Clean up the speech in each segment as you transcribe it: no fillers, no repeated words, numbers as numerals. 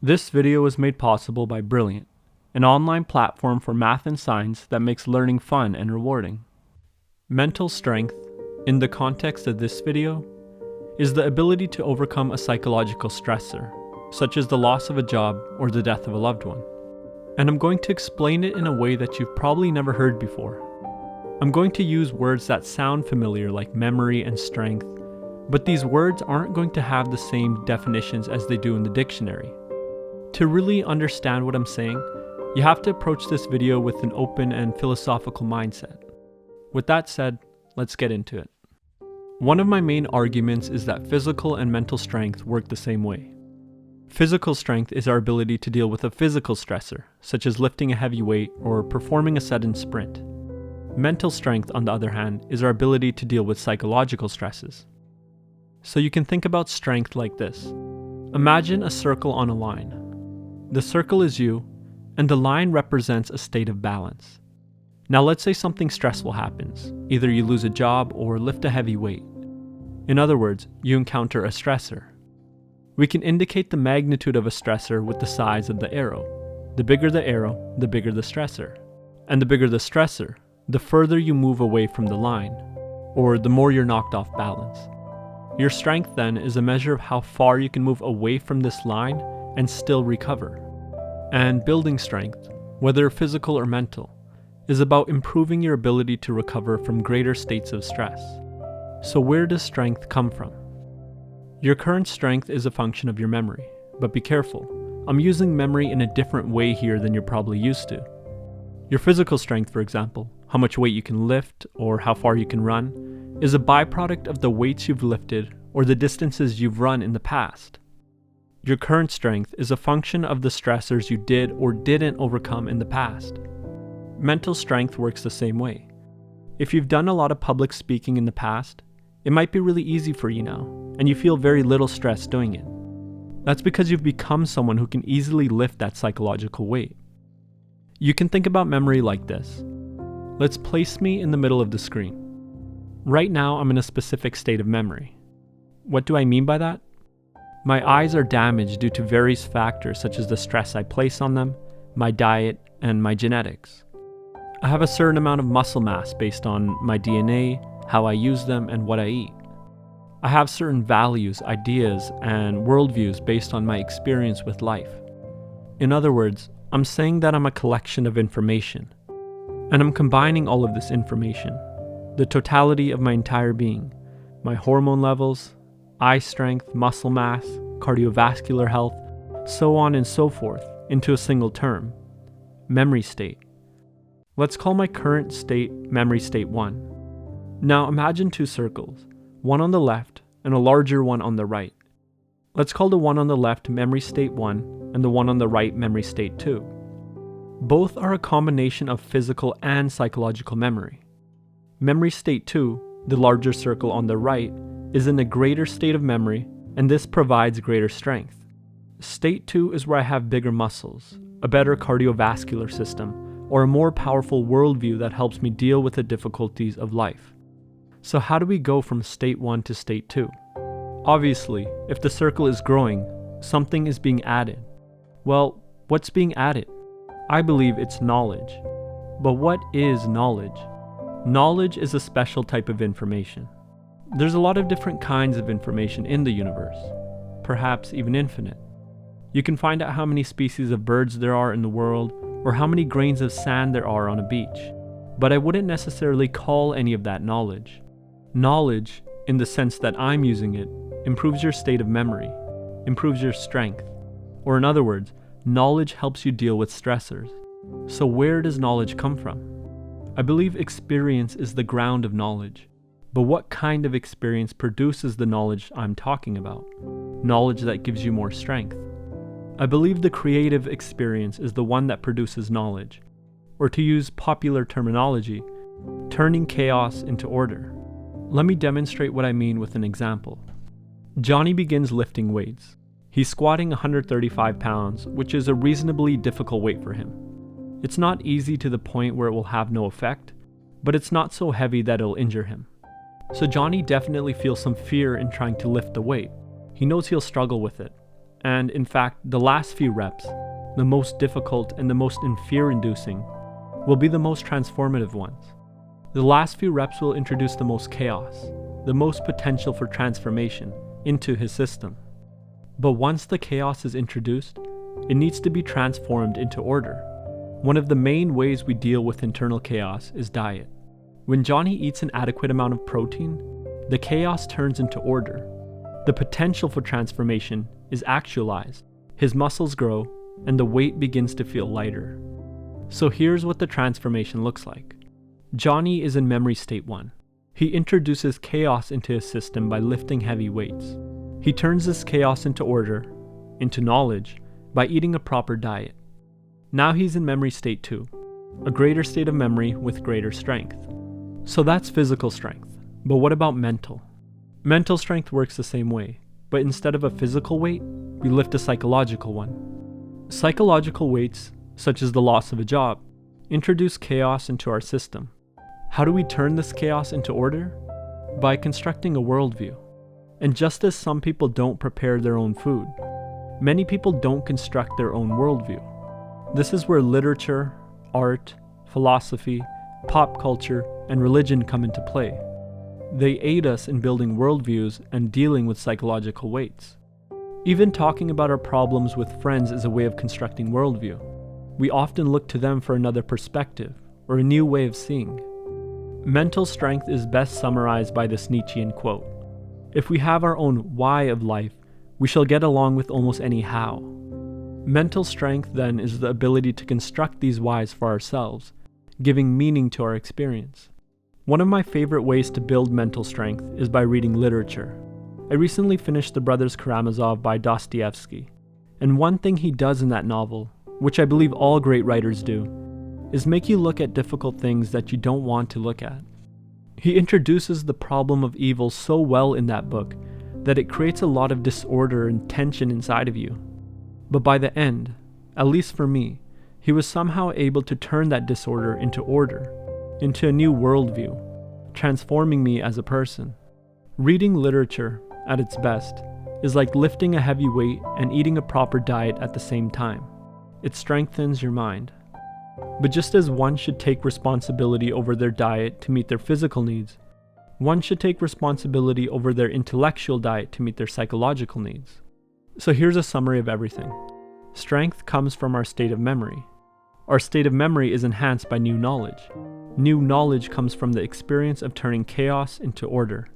This video was made possible by Brilliant, an online platform for math and science that makes learning fun and rewarding. Mental strength, in the context of this video, is the ability to overcome a psychological stressor, such as the loss of a job or the death of a loved one. And I'm going to explain it in a way that you've probably never heard before. I'm going to use words that sound familiar like memory and strength, but these words aren't going to have the same definitions as they do in the dictionary. To really understand what I'm saying, you have to approach this video with an open and philosophical mindset. With that said, let's get into it. One of my main arguments is that physical and mental strength work the same way. Physical strength is our ability to deal with a physical stressor, such as lifting a heavy weight or performing a sudden sprint. Mental strength, on the other hand, is our ability to deal with psychological stresses. So you can think about strength like this. Imagine a circle on a line. The circle is you, and the line represents a state of balance. Now let's say something stressful happens. Either you lose a job or lift a heavy weight. In other words, you encounter a stressor. We can indicate the magnitude of a stressor with the size of the arrow. The bigger the arrow, the bigger the stressor. And the bigger the stressor, the further you move away from the line, or the more you're knocked off balance. Your strength then is a measure of how far you can move away from this line and still recover. And building strength, whether physical or mental, is about improving your ability to recover from greater states of stress. So where does strength come from? Your current strength is a function of your memory, but be careful. I'm using memory in a different way here than you're probably used to. Your physical strength, for example, how much weight you can lift or how far you can run, is a byproduct of the weights you've lifted or the distances you've run in the past. Your current strength is a function of the stressors you did or didn't overcome in the past. Mental strength works the same way. If you've done a lot of public speaking in the past, it might be really easy for you now, and you feel very little stress doing it. That's because you've become someone who can easily lift that psychological weight. You can think about memory like this. Let's place me in the middle of the screen. Right now, I'm in a specific state of memory. What do I mean by that? My eyes are damaged due to various factors such as the stress I place on them, my diet, and my genetics. I have a certain amount of muscle mass based on my DNA, how I use them, and what I eat. I have certain values, ideas, and worldviews based on my experience with life. In other words, I'm saying that I'm a collection of information, and I'm combining all of this information, the totality of my entire being, my hormone levels, eye strength, muscle mass, cardiovascular health, so on and so forth, into a single term, memory state. Let's call my current state memory state 1. Now imagine two circles, one on the left and a larger one on the right. Let's call the one on the left memory state 1 and the one on the right memory state 2. Both are a combination of physical and psychological memory. Memory state 2, the larger circle on the right, is in a greater state of memory, and this provides greater strength. State 2 is where I have bigger muscles, a better cardiovascular system, or a more powerful worldview that helps me deal with the difficulties of life. So how do we go from state 1 to state 2? Obviously, if the circle is growing, something is being added. Well, what's being added? I believe it's knowledge. But what is knowledge? Knowledge is a special type of information. There's a lot of different kinds of information in the universe, perhaps even infinite. You can find out how many species of birds there are in the world, or how many grains of sand there are on a beach, but I wouldn't necessarily call any of that knowledge. Knowledge, in the sense that I'm using it, improves your state of memory, improves your strength, or in other words, knowledge helps you deal with stressors. So where does knowledge come from? I believe experience is the ground of knowledge. But what kind of experience produces the knowledge I'm talking about? Knowledge that gives you more strength. I believe the creative experience is the one that produces knowledge, or to use popular terminology, turning chaos into order. Let me demonstrate what I mean with an example. Johnny begins lifting weights. He's squatting 135 pounds, which is a reasonably difficult weight for him. It's not easy to the point where it will have no effect, but it's not so heavy that it'll injure him. So Johnny definitely feels some fear in trying to lift the weight. He knows he'll struggle with it. And in fact, the last few reps, the most difficult and the most fear-inducing, will be the most transformative ones. The last few reps will introduce the most chaos, the most potential for transformation into his system. But once the chaos is introduced, it needs to be transformed into order. One of the main ways we deal with internal chaos is diet. When Johnny eats an adequate amount of protein, the chaos turns into order. The potential for transformation is actualized. His muscles grow, and the weight begins to feel lighter. So here's what the transformation looks like. Johnny is in memory state 1. He introduces chaos into his system by lifting heavy weights. He turns this chaos into order, into knowledge, by eating a proper diet. Now he's in memory state 2, a greater state of memory with greater strength. So that's physical strength. But what about mental? Mental strength works the same way, but instead of a physical weight, we lift a psychological one. Psychological weights, such as the loss of a job, introduce chaos into our system. How do we turn this chaos into order? By constructing a worldview. And just as some people don't prepare their own food, many people don't construct their own worldview. This is where literature, art, philosophy, pop culture, and religion come into play. They aid us in building worldviews and dealing with psychological weights. Even talking about our problems with friends is a way of constructing worldview. We often look to them for another perspective or a new way of seeing. Mental strength is best summarized by this Nietzschean quote: "If we have our own why of life, we shall get along with almost any how." Mental strength then is the ability to construct these whys for ourselves, giving meaning to our experience. One of my favorite ways to build mental strength is by reading literature. I recently finished The Brothers Karamazov by Dostoevsky, and one thing he does in that novel, which I believe all great writers do, is make you look at difficult things that you don't want to look at. He introduces the problem of evil so well in that book that it creates a lot of disorder and tension inside of you. But by the end, at least for me, he was somehow able to turn that disorder into order, into a new worldview, transforming me as a person. Reading literature, at its best, is like lifting a heavy weight and eating a proper diet at the same time. It strengthens your mind. But just as one should take responsibility over their diet to meet their physical needs, one should take responsibility over their intellectual diet to meet their psychological needs. So here's a summary of everything. Strength comes from our state of memory. Our state of memory is enhanced by new knowledge. New knowledge comes from the experience of turning chaos into order.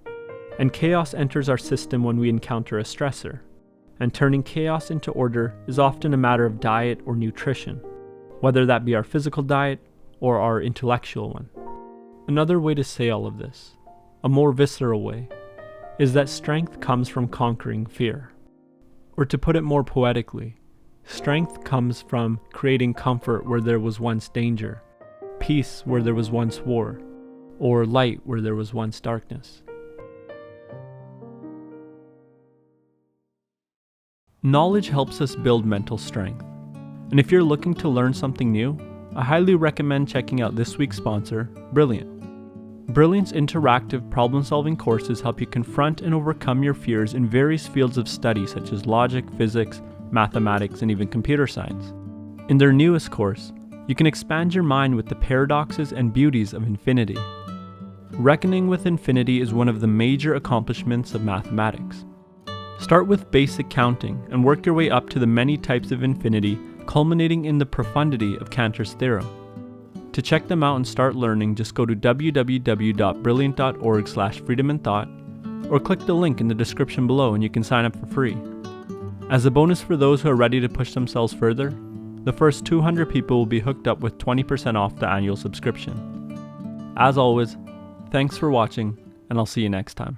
And chaos enters our system when we encounter a stressor. And turning chaos into order is often a matter of diet or nutrition, whether that be our physical diet or our intellectual one. Another way to say all of this, a more visceral way, is that strength comes from conquering fear. Or to put it more poetically, strength comes from creating comfort where there was once danger, peace where there was once war, or light where there was once darkness. Knowledge helps us build mental strength. And if you're looking to learn something new, I highly recommend checking out this week's sponsor, Brilliant. Brilliant's interactive problem-solving courses help you confront and overcome your fears in various fields of study such as logic, physics, mathematics, and even computer science. In their newest course, you can expand your mind with the paradoxes and beauties of infinity. Reckoning with infinity is one of the major accomplishments of mathematics. Start with basic counting and work your way up to the many types of infinity, culminating in the profundity of Cantor's theorem. To check them out and start learning, just go to www.brilliant.org/freedominthought or click the link in the description below and you can sign up for free. As a bonus for those who are ready to push themselves further, the first 200 people will be hooked up with 20% off the annual subscription. As always, thanks for watching, and I'll see you next time.